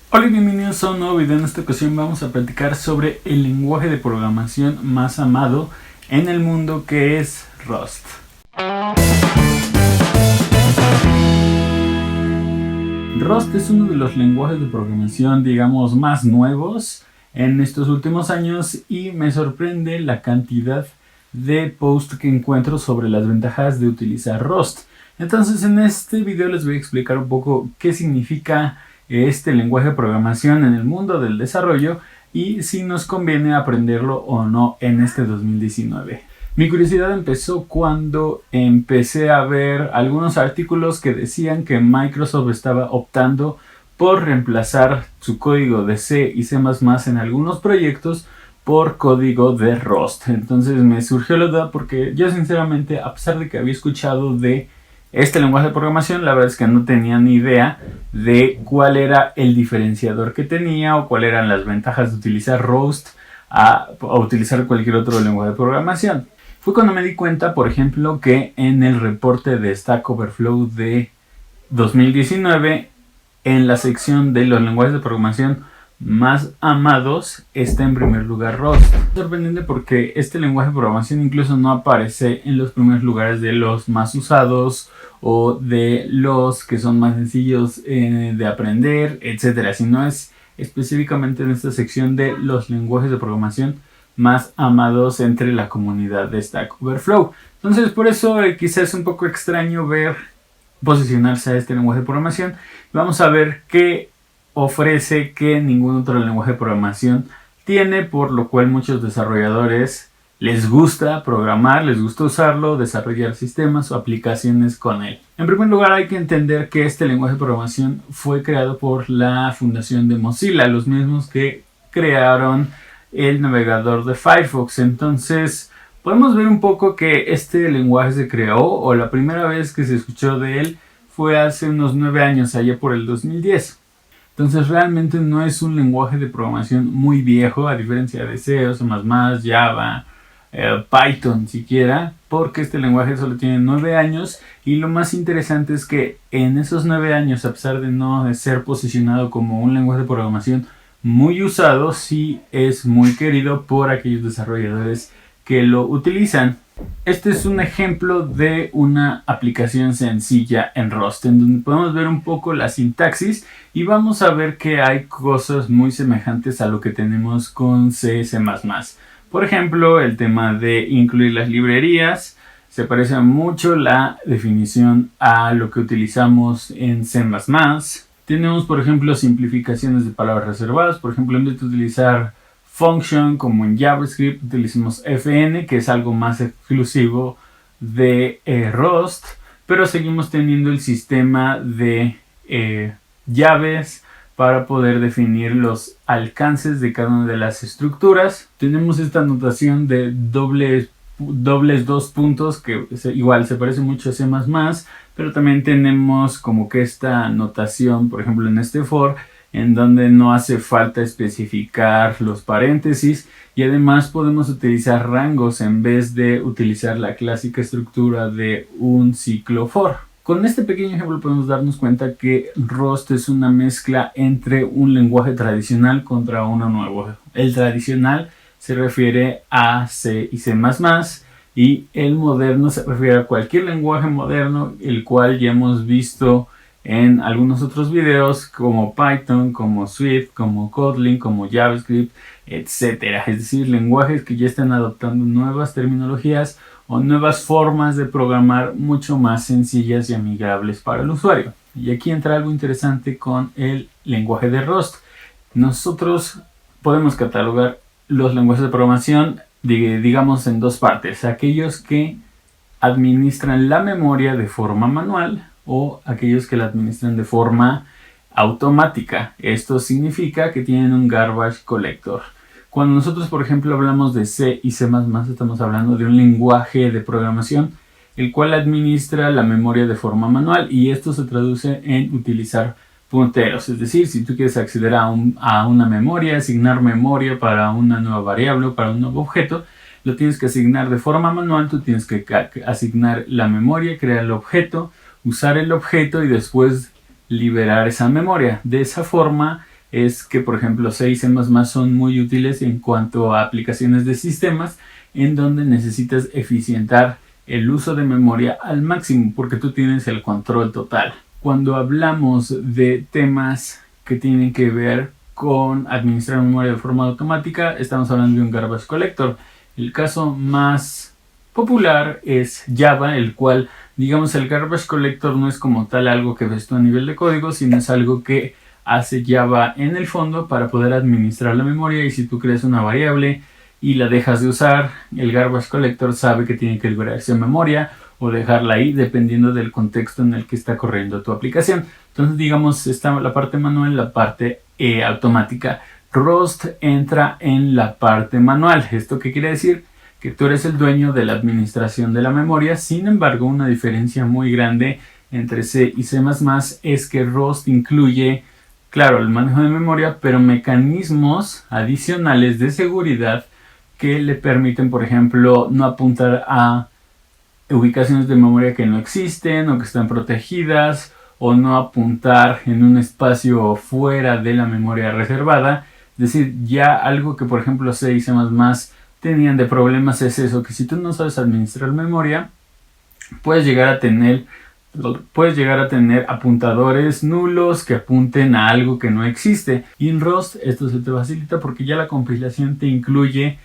Hola y bienvenidos a un nuevo video. En esta ocasión vamos a platicar sobre el lenguaje de programación más amado en el mundo, que es Rust. Rust es uno de los lenguajes de programación, digamos, más nuevos en estos últimos años y me sorprende la cantidad de posts que encuentro sobre las ventajas de utilizar Rust. Entonces en este video les voy a explicar un poco qué significa este lenguaje de programación en el mundo del desarrollo y si nos conviene aprenderlo o no en este 2019. Mi curiosidad empezó cuando empecé a ver algunos artículos que decían que Microsoft estaba optando por reemplazar su código de C y C++ en algunos proyectos por código de Rust. Entonces me surgió la duda porque yo sinceramente, a pesar de que había escuchado de este lenguaje de programación, la verdad es que no tenía ni idea de cuál era el diferenciador que tenía o cuáles eran las ventajas de utilizar Rust a utilizar cualquier otro lenguaje de programación. Fue cuando me di cuenta, por ejemplo, que en el reporte de Stack Overflow de 2019, en la sección de los lenguajes de programación más amados, está en primer lugar Rust. Es sorprendente porque este lenguaje de programación incluso no aparece en los primeros lugares de los más usados o de los que son más sencillos de aprender, etcétera, sino es específicamente en esta sección de los lenguajes de programación más amados entre la comunidad de Stack Overflow. Entonces, por eso quizás es un poco extraño ver posicionarse a este lenguaje de programación. Vamos a ver qué ofrece que ningún otro lenguaje de programación tiene, por lo cual muchos desarrolladores les gusta programar, les gusta usarlo, desarrollar sistemas o aplicaciones con él. En primer lugar, hay que entender que este lenguaje de programación fue creado por la fundación de Mozilla, los mismos que crearon el navegador de Firefox. Entonces podemos ver un poco que este lenguaje se creó, o la primera vez que se escuchó de él fue hace unos 9 años, allá por el 2010. Entonces realmente no es un lenguaje de programación muy viejo, a diferencia de C, C++, Java, Python siquiera, porque este lenguaje solo tiene 9 años. Y lo más interesante es que en esos 9 años, a pesar de no ser posicionado como un lenguaje de programación muy usado, sí es muy querido por aquellos desarrolladores que lo utilizan. Este es un ejemplo de una aplicación sencilla en Rust, en donde podemos ver un poco la sintaxis y vamos a ver que hay cosas muy semejantes a lo que tenemos con C, C++. Por ejemplo, el tema de incluir las librerías. Se parece mucho la definición a lo que utilizamos en C++. Tenemos, por ejemplo, simplificaciones de palabras reservadas. Por ejemplo, en vez de utilizar function como en JavaScript, utilizamos fn, que es algo más exclusivo de Rust, pero seguimos teniendo el sistema de llaves para poder definir los alcances de cada una de las estructuras. Tenemos esta notación de dobles dos puntos, que igual se parece mucho a C++, pero también tenemos como que esta notación, por ejemplo en este for, en donde no hace falta especificar los paréntesis, y además podemos utilizar rangos en vez de utilizar la clásica estructura de un ciclo for. Con este pequeño ejemplo podemos darnos cuenta que Rust es una mezcla entre un lenguaje tradicional contra uno nuevo. El tradicional se refiere a C y C++, y el moderno se refiere a cualquier lenguaje moderno, el cual ya hemos visto en algunos otros videos, como Python, como Swift, como Kotlin, como JavaScript, etc. Es decir, lenguajes que ya están adoptando nuevas terminologías o nuevas formas de programar mucho más sencillas y amigables para el usuario. Y aquí entra algo interesante con el lenguaje de Rust. Nosotros podemos catalogar los lenguajes de programación, digamos, en dos partes: aquellos que administran la memoria de forma manual o aquellos que la administran de forma automática. Esto significa que tienen un garbage collector. Cuando nosotros, por ejemplo, hablamos de C y C++, estamos hablando de un lenguaje de programación el cual administra la memoria de forma manual, y esto se traduce en utilizar punteros. Es decir, si tú quieres acceder a una memoria, asignar memoria para una nueva variable o para un nuevo objeto, lo tienes que asignar de forma manual. Tú tienes que asignar la memoria, crear el objeto, usar el objeto y después liberar esa memoria. De esa forma, es que, por ejemplo, C y C++ son muy útiles en cuanto a aplicaciones de sistemas en donde necesitas eficientar el uso de memoria al máximo porque tú tienes el control total. Cuando hablamos de temas que tienen que ver con administrar memoria de forma automática, estamos hablando de un garbage collector. El caso más popular es Java, el cual, digamos, el garbage collector no es como tal algo que ves tú a nivel de código, sino es algo que hace Java en el fondo para poder administrar la memoria. Y si tú creas una variable y la dejas de usar, el garbage collector sabe que tiene que liberar esa memoria o dejarla ahí dependiendo del contexto en el que está corriendo tu aplicación. Entonces, digamos, está la parte manual y la parte automática. Rust entra en la parte manual. ¿Esto qué quiere decir? Que tú eres el dueño de la administración de la memoria. Sin embargo, una diferencia muy grande entre C y C++ es que Rust incluye, claro, el manejo de memoria, pero mecanismos adicionales de seguridad que le permiten, por ejemplo, no apuntar a ubicaciones de memoria que no existen o que están protegidas, o no apuntar en un espacio fuera de la memoria reservada. Es decir, ya algo que por ejemplo C y C++ tenían de problemas es eso, que si tú no sabes administrar memoria, puedes llegar a tener apuntadores nulos que apunten a algo que no existe. Y en Rust esto se te facilita porque ya la compilación te incluye,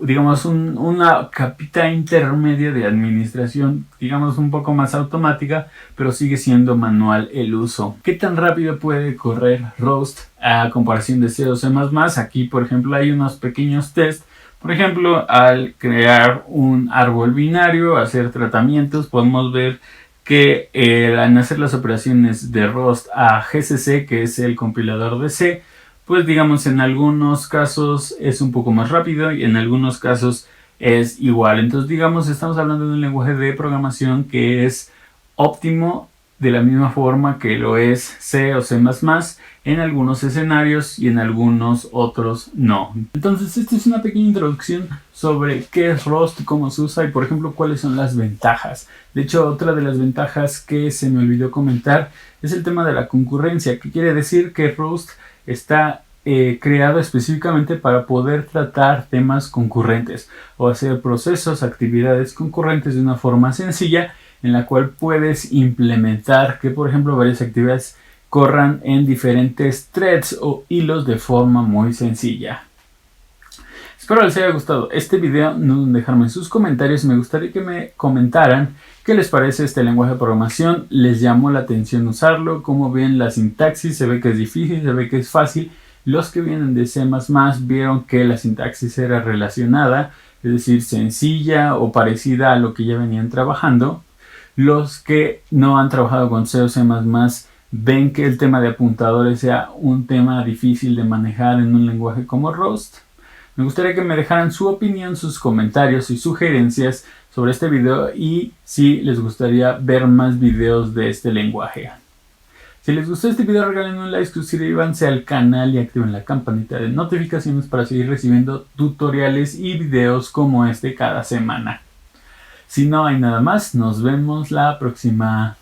digamos, una capita intermedia de administración, digamos, un poco más automática, pero sigue siendo manual el uso. ¿Qué tan rápido puede correr Rust a comparación de C o C++? Aquí, por ejemplo, hay unos pequeños tests. Por ejemplo, al crear un árbol binario, hacer tratamientos, podemos ver que al hacer las operaciones de Rust a GCC, que es el compilador de C, pues digamos en algunos casos es un poco más rápido y en algunos casos es igual. Entonces, digamos, estamos hablando de un lenguaje de programación que es óptimo de la misma forma que lo es C o C++ en algunos escenarios y en algunos otros no. Entonces, esta es una pequeña introducción sobre qué es Rust, cómo se usa y, por ejemplo, cuáles son las ventajas. De hecho, otra de las ventajas que se me olvidó comentar es el tema de la concurrencia, que quiere decir que Rust está creado específicamente para poder tratar temas concurrentes o hacer procesos, actividades concurrentes de una forma sencilla en la cual puedes implementar que, por ejemplo, varias actividades corran en diferentes threads o hilos de forma muy sencilla. Espero les haya gustado este video. No duden en dejarme sus comentarios. Me gustaría que me comentaran qué les parece este lenguaje de programación. ¿Les llamó la atención usarlo? ¿Cómo ven la sintaxis? ¿Se ve que es difícil? ¿Se ve que es fácil? Los que vienen de C++ vieron que la sintaxis era relacionada, es decir, sencilla o parecida a lo que ya venían trabajando. Los que no han trabajado con C o C++ ven que el tema de apuntadores sea un tema difícil de manejar en un lenguaje como Rust. Me gustaría que me dejaran su opinión, sus comentarios y sugerencias sobre este video y si les gustaría ver más videos de este lenguaje. Si les gustó este video, regalen un like, suscríbanse al canal y activen la campanita de notificaciones para seguir recibiendo tutoriales y videos como este cada semana. Si no hay nada más, nos vemos la próxima.